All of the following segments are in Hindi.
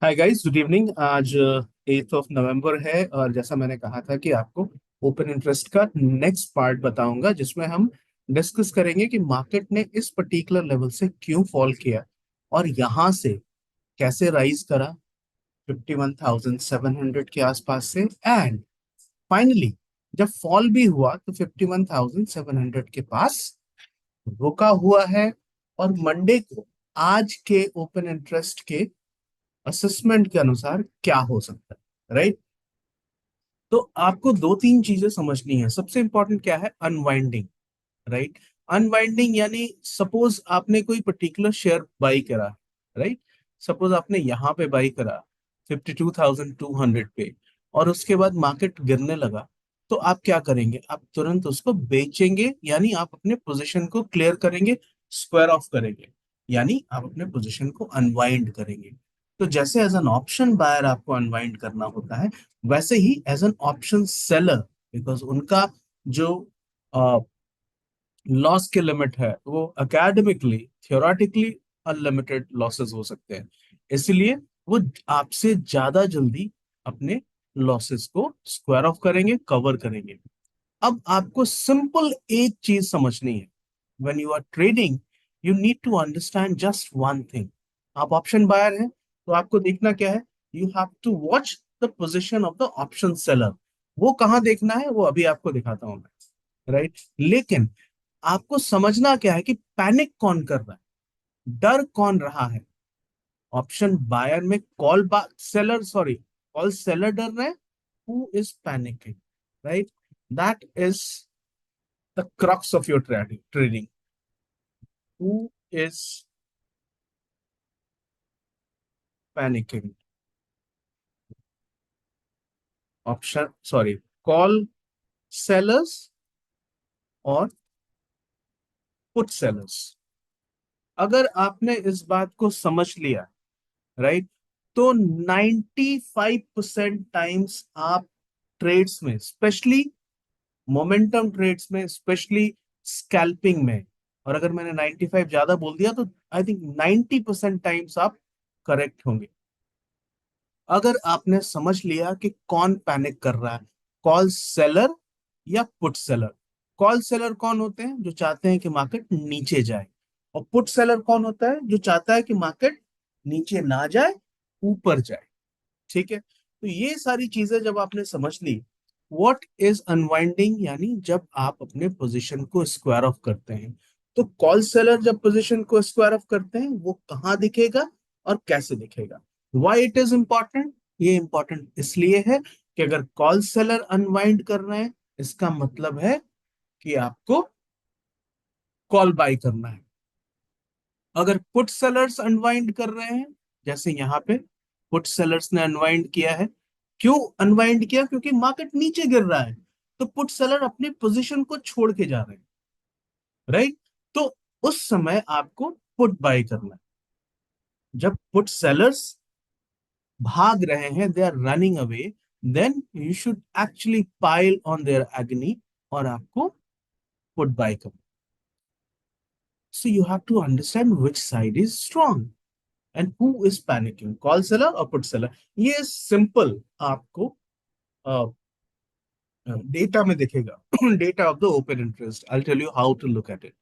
Hi guys, good evening. आज 8 नवंबर है और जैसा मैंने कहा था कि आपको ओपन इंटरेस्ट का नेक्स्ट पार्ट बताऊंगा जिसमें हम डिस्कस करेंगे कि मार्केट ने इस पर्टिकुलर लेवल से क्यों फॉल किया और यहां से कैसे राइज करा 51,700 के आसपास से। एंड फाइनली जब फॉल भी हुआ तो 51,700 के पास रुका हुआ है। और मंडे को आज के ओपन इंटरेस्ट के असेसमेंट के अनुसार क्या हो सकता है, राइट? तो आपको दो तीन चीजें समझनी है। सबसे इंपॉर्टेंट क्या है? Unwinding, right? अनवाइंडिंग यानी सपोज आपने कोई पर्टिकुलर शेयर बाई करा, राइट? सपोज आपने यहाँ पे बाई करा 52,200 पे, और उसके बाद मार्केट गिरने लगा, तो आप क्या करेंगे? आप तुरंत उसको बेचेंगे, यानी आप अपने पोजीशन को क्लियर करेंगे, स्क्वायर ऑफ करेंगे, यानी आप अपने पोजीशन को अनवाइंड करेंगे। तो जैसे एज एन ऑप्शन बायर आपको अनवाइंड करना होता है, वैसे ही as an option seller, because उनका जो लॉस के लिमिट है वो एकेडमिकली, थियोरेटिकली अनलिमिटेड लॉसेस हो सकते हैं, इसलिए वो आपसे ज्यादा जल्दी अपने लॉसेस को स्क्वायर ऑफ करेंगे, कवर करेंगे। अब आपको सिंपल एक चीज समझनी है। When you are trading, you need to understand just one thing. आप ऑप्शन बायर हैं तो आपको देखना क्या है? You have to watch the position of the option seller. वो कहाँ देखना है वो अभी आपको दिखाता हूं मैं, राइट? लेकिन आपको समझना क्या है कि पैनिक कौन कर रहा है, डर कौन रहा है। ऑप्शन बायर में call seller, sorry, call seller डर रहे हैं। Who is panicking, right? That is the crux of your trading. Who is panicking? Option, sorry, call sellers और पुट सेलर्स। अगर आपने इस बात को समझ लिया, राइट, तो 95% टाइम्स आप ट्रेड्स में, स्पेशली मोमेंटम ट्रेड्स में, स्पेशली स्कैल्पिंग में, और अगर मैंने 95 ज्यादा बोल दिया तो आई थिंक 90% टाइम्स आप करेक्ट होंगे। अगर आपने समझ लिया कि कौन पैनिक कर रहा है, कॉल सेलर या पुट सेलर। कॉल सेलर कौन होते हैं? जो चाहते हैं कि मार्केट नीचे जाए। और पुट सेलर कौन होता है? जो चाहता है कि मार्केट नीचे ना जाए, ऊपर जाए। ठीक है, तो ये सारी चीजें जब आपने समझ ली, व्हाट इज अनवाइंडिंग, यानी जब आप अपने पोजीशन को स्क्वायर ऑफ करते हैं, तो कॉल सेलर जब पोजीशन को स्क्वायर ऑफ करते हैं वो कहाँ दिखेगा और कैसे दिखेगा? Why it is important? ये इंपॉर्टेंट इसलिए है कि अगर कॉल सेलर अनवाइंड कर रहे हैं, इसका मतलब है कि आपको कॉल बाय करना है। अगर पुट सेलर्स अनवाइंड कर रहे हैं, जैसे यहाँ पे पुट सेलर्स ने अनवाइंड किया है। क्यों अनवाइंड किया? क्योंकि मार्केट नीचे गिर रहा है, तो पुट सेलर अपनी पोजीशन को छोड़ के जा रहे हैं, राइट? तो उस समय आपको पुट बाय करना है। जब पुट सेलर्स भाग रहे हैं, they are running away, then you should actually pile on their agony, और आपको पुट बाय करना। So you have to understand which side is strong and who is panicking, call seller और पुट सेलर। ये सिंपल आपको डेटा में दिखेगा। Data of the open interest, I tell you how to look at it.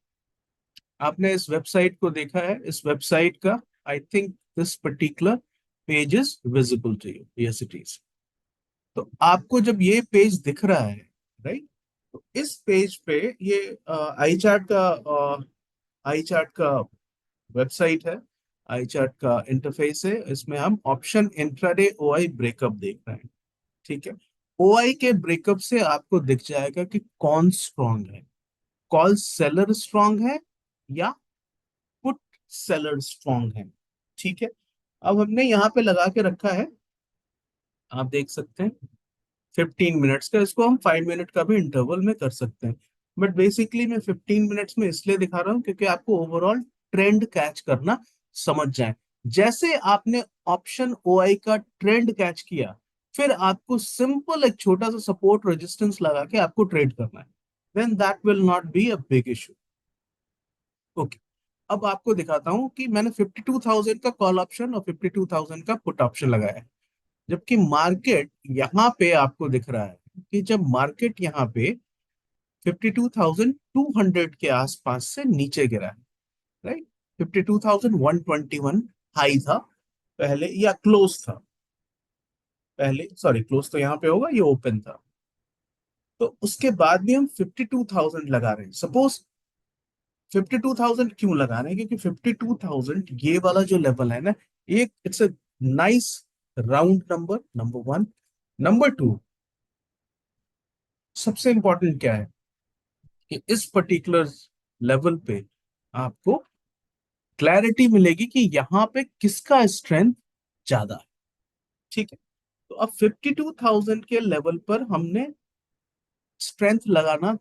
आपने इस वेबसाइट को देखा है? इस वेबसाइट का I think this particular page is visible to you. Yes it is. तो आपको जब ये पेज दिख रहा है, राइट, तो इस पेज पे ये आई चार्ट का वेबसाइट है, आई चार्ट का इंटरफेस है। इसमें हम ऑप्शन इंट्राडे ओआई ब्रेकअप देख रहे हैं। ठीक है, ओआई के ब्रेकअप से आपको दिख जाएगा कि कौन स्ट्रांग है, कॉल सेलर स्ट्रांग है या पुट सेलर स्ट्रांग है। ठीक है, अब हमने यहाँ पे लगा के रखा है, आप देख सकते हैं 15 मिनट्स का। इसको हम 5 मिनट का भी इंटरवल में कर सकते हैं, बट बेसिकली मैं 15 मिनट्स में इसलिए दिखा रहा हूँ क्योंकि आपको ओवरऑल ट्रेंड कैच करना समझ जाए। जैसे आपने ऑप्शन ओआई का ट्रेंड कैच किया, फिर आपको सिंपल एक छोटा सा सपोर्ट रेजिस्टेंस लगा के आपको ट्रेड करना है, then that will not be a big issue. Okay, अब आपको दिखाता हूं कि मैंने 52,000 का कॉल ऑप्शन और 52,000 का पुट ऑप्शन लगाया है, जबकि मार्केट यहाँ पे आपको दिख रहा है कि जब मार्केट यहाँ पे 52,200 के आसपास से नीचे गिरा है, राइट, 52,121 हाई था पहले, या क्लोज था पहले, सॉरी क्लोज तो यहाँ पे होगा, ये ओपन था। तो उसके बाद भी हम 52,000 लगा रहे हैं। सपोज 52,000 क्यों लगा रहे हैं, क्योंकि 52,000 ये वाला जो लेवल है ना, एक it's a nice round number, number one. Number two, सबसे इंपॉर्टेंट क्या है कि इस पर्टिकुलर लेवल पे आपको क्लैरिटी मिलेगी कि यहाँ पे किसका स्ट्रेंथ ज्यादा है। ठीक है, तो अब 52,000 के लेवल पर हमने स्ट्रेंथ लगाना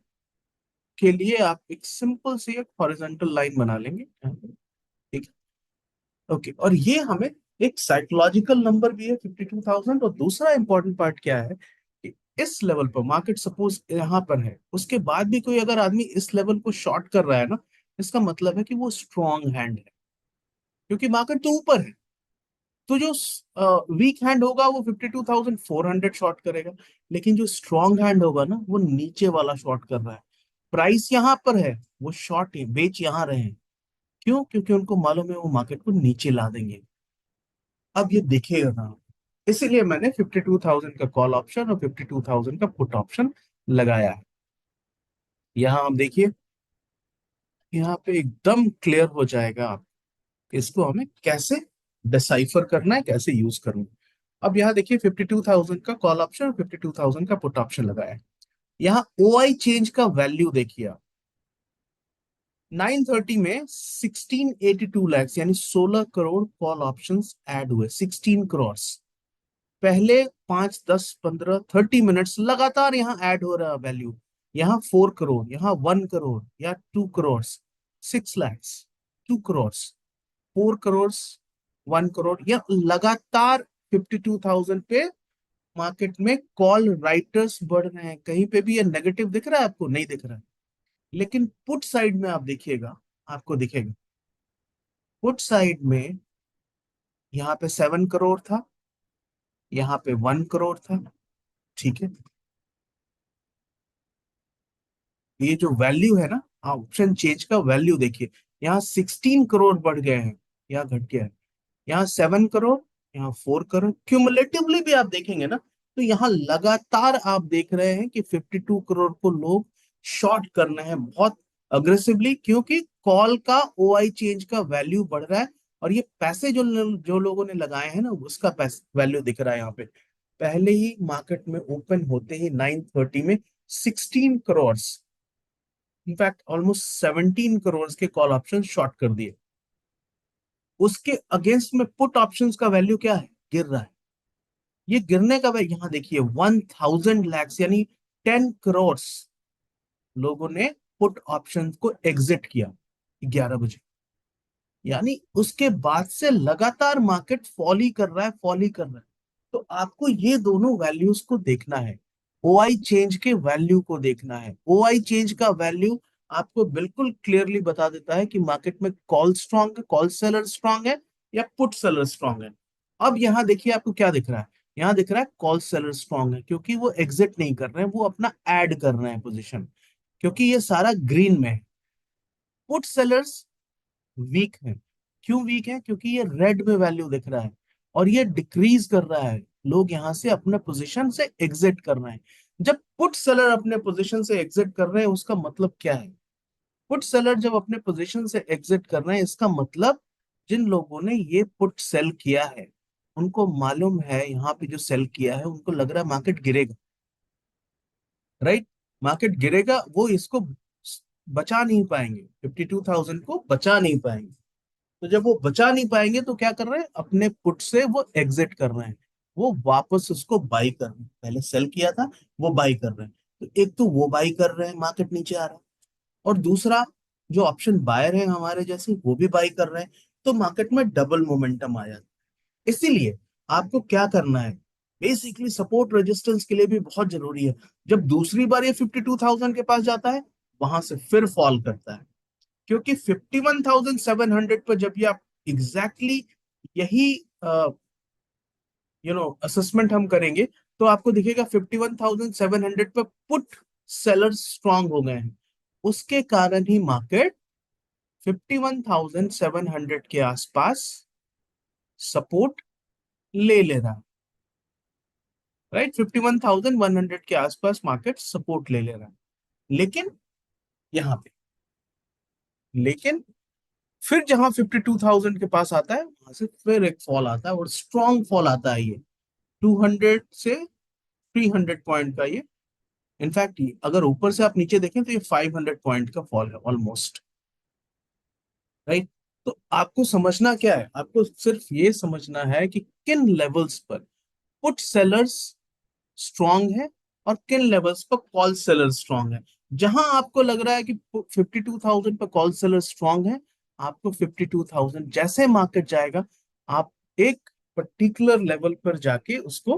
के लिए आप एक सिंपल सी एक हॉरिजॉन्टल लाइन बना लेंगे। ठीक है, ओके, और ये हमें एक साइकोलॉजिकल नंबर भी है 52,000। और दूसरा इंपॉर्टेंट पार्ट क्या है कि इस लेवल पर मार्केट सपोज यहाँ पर है, उसके बाद भी कोई अगर आदमी इस लेवल को शॉर्ट कर रहा है ना, इसका मतलब है कि वो स्ट्रॉन्ग हैंड है, क्योंकि मार्केट तो ऊपर है। तो जो वीक हैंड होगा वो 52,400 शॉर्ट करेगा, लेकिन जो स्ट्रॉन्ग हैंड होगा ना, वो नीचे वाला शॉर्ट कर रहा है। प्राइस यहाँ पर है, वो शॉर्ट है, बेच यहाँ रहे हैं। क्यों? क्योंकि उनको मालूम है वो मार्केट को नीचे ला देंगे। अब ये दिखेगा ना, इसीलिए मैंने 52,000 का कॉल ऑप्शन और 52,000 का पुट ऑप्शन लगाया है। यहाँ आप देखिए, यहाँ पे एकदम क्लियर हो जाएगा आप इसको हमें कैसे डिसाइफर करना है, कैसे यूज करना है। अब यहाँ देखिए 52,000 का कॉल ऑप्शन और 52,000 का पुट ऑप्शन लगाया है। यहाँ ओआई चेंज का वैल्यू देखिए आप, 930 में 1682 लाख, यानी 16 करोड़ कॉल ऑप्शंस ऐड हुए, 16 करोड़। पहले 5, 10, 15, 30 मिनट्स लगातार यहाँ ऐड हो रहा वैल्यू। यहाँ 4 करोड़, यहाँ 1 करोड़, या 2 करोड़, 6 लैक्स, 2 करोड़, 4 करोड़, 1 करोड़, या लगातार 52,000 पे मार्केट में कॉल राइटर्स बढ़ रहे हैं। कहीं पे भी ये नेगेटिव दिख रहा है आपको? नहीं दिख रहा है। लेकिन पुट साइड में आप देखिएगा, आपको दिखेगा पुट साइड में यहाँ पे 7 करोड़ था, यहाँ पे 1 करोड़ था। ठीक है, ये जो वैल्यू है ना, ऑप्शन चेंज का वैल्यू देखिए, यहाँ 16 करोड़ बढ़ गए हैं, यहाँ घट गया है। यहाँ 7 करोड़, यहाँ 4 करोड़, क्यूमुलेटिवली भी आप देखेंगे ना, तो यहाँ लगातार आप देख रहे हैं कि 52 करोड़ को लोग शॉर्ट करना है बहुत अग्रेसिवली, क्योंकि कॉल का ओआई चेंज का वैल्यू बढ़ रहा है। और ये पैसे जो जो लोगों ने लगाए हैं ना, उसका पैसे वैल्यू दिख रहा है यहाँ पे। पहले ही मार्केट में ओपन होते ही 930 में 16 करोड़, इनफैक्ट ऑलमोस्ट 17 करोड़ के कॉल ऑप्शन शॉर्ट कर दिए। उसके अगेंस्ट में पुट ऑप्शंस का वैल्यू क्या है? गिर रहा है। ये गिरने का वैल्यू यहाँ देखिए 1,000 लाख, यानी 10 करोड़ लोगों ने पुट ऑप्शन को एग्जिट किया 11 बजे। यानी उसके बाद से लगातार मार्केट फॉल ही कर रहा है, फॉल ही कर रहा है। तो आपको ये दोनों वैल्यूज को देखना है, ओआई चेंज के वैल्यू को देखना है। ओआई चेंज का वैल्यू आपको बिल्कुल क्लियरली बता देता है कि मार्केट में कॉल स्ट्रांग है, कॉल सेलर स्ट्रांग है, या पुट सेलर स्ट्रांग है। अब यहाँ देखिए आपको क्या दिख रहा है, यहाँ दिख रहा है कॉल सेलर स्ट्रांग है, क्योंकि वो एग्जिट नहीं कर रहे हैं, वो अपना ऐड कर रहे हैं पोजिशन, क्योंकि ये सारा ग्रीन में है। पुट सेलर्स वीक है। क्यों वीक है? क्योंकि ये रेड में वैल्यू दिख रहा है और ये डिक्रीज कर रहा है, लोग यहां से अपने पोजीशन से एग्जिट कर रहे हैं। जब पुट सेलर अपने पोजीशन से एग्जिट कर रहे हैं, उसका मतलब क्या है? पुट सेलर जब अपने पोजीशन से एग्जिट कर रहे हैं, इसका मतलब जिन लोगों ने ये पुट सेल किया है, उनको मालूम है यहाँ पे जो सेल किया है, उनको लग रहा है मार्केट गिरेगा, राइट, मार्केट गिरेगा, वो इसको बचा नहीं पाएंगे, 52,000 को बचा नहीं पाएंगे। तो जब वो बचा नहीं पाएंगे तो क्या कर रहे हैं, अपने पुट से वो एग्जिट कर रहे हैं, वो वापस उसको बाई कर रहे हैं। पहले सेल किया था, वो बाई कर रहे हैं। तो एक तो वो बाई कर रहे हैं, मार्केट नीचे आ रहा है, और दूसरा जो ऑप्शन बायर है हमारे जैसे, वो भी बाई कर रहे हैं। तो मार्केट में डबल मोमेंटम आ जाता है। इसीलिए आपको क्या करना है, बेसिकली सपोर्ट रेजिस्टेंस के लिए भी बहुत जरूरी है। जब दूसरी बार ये 52,000 के पास जाता है, वहां से फिर फॉल करता है, क्योंकि 51,700 पर जब ये आप एग्जैक्टली यही असेसमेंट हम करेंगे, तो आपको दिखेगा 51,700 पर पुट सेलर्स स्ट्रांग हो गए हैं। उसके कारण ही मार्केट 51,700 के आसपास सपोर्ट ले रहा है, राइट। 51,100 के आसपास मार्केट सपोर्ट ले रहा है। लेकिन यहां पे लेकिन फिर जहां 52,000 के पास आता है, वहां से फिर एक फॉल आता है, और स्ट्रॉन्ग फॉल आता है। ये 200 से 300 पॉइंट का ये, इनफैक्ट अगर ऊपर से आप नीचे देखें तो ये 500 पॉइंट का फॉल है ऑलमोस्ट, राइट। तो आपको समझना क्या है, आपको सिर्फ ये समझना है कि किन लेवल्स पर पुट सेलर्स स्ट्रांग है और किन लेवल्स पर कॉल सेलर स्ट्रांग है। जहां आपको लग रहा है कि 52,000 पर कॉल सेलर स्ट्रांग है, आपको 52,000 जैसे मार्केट जाएगा, आप एक पर्टिकुलर लेवल पर जाके उसको,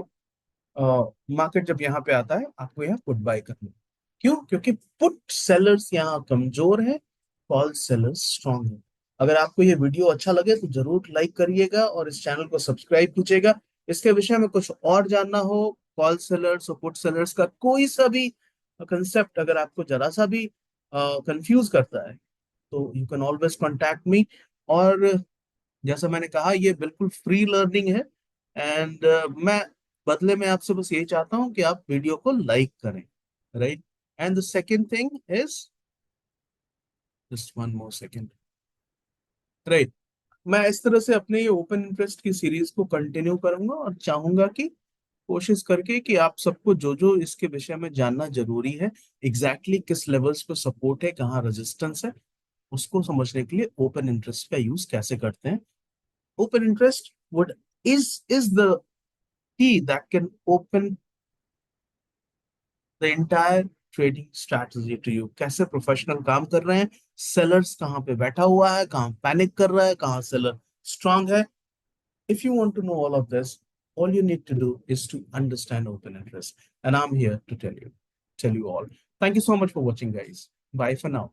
मार्केट जब यहाँ पे आता है आपको यहाँ पुट बाय करना है। क्यों? क्योंकि पुट सेलर्स यहाँ कमजोर है, कॉल सेलर्स स्ट्रांग है। अगर आपको ये वीडियो अच्छा लगे तो जरूर लाइक करिएगा और इस चैनल को सब्सक्राइब कीजिएगा। इसके विषय में कुछ और जानना हो, कॉल सेलर्स और पुट सेलर्स का कोई सा भी कंसेप्ट अगर आपको जरा सा भी कंफ्यूज करता है, तो you can always contact me. और जैसा मैंने कहा, ये बिल्कुल फ्री लर्निंग है, एंड मैं बदले में आपसे बस यही चाहता हूं कि आप वीडियो को लाइक करें, right. And the second thing is, just one more second, right. मैं इस तरह से अपने ये ओपन इंटरेस्ट की सीरीज को कंटिन्यू करूंगा और चाहूंगा कि कोशिश करके कि आप सबको जो जो इसके विषय में जानना जरूरी है, एग्जैक्टली किस लेवल्स पे सपोर्ट है, कहाँ रेजिस्टेंस है, उसको समझने के लिए ओपन इंटरेस्ट का यूज कैसे करते हैं। Open interest would is the key that can open the entire trading strategy to you. कैसे प्रोफेशनल काम कर रहे हैं, सेलर्स कहाँ पे बैठा हुआ है, कहाँ पैनिक कर रहा है, कहाँ सेलर स्ट्रांग है। If you want to know all of this, all you need to do is to understand open interest, and I'm here to tell you all. Thank you so much for watching, guys. Bye for now.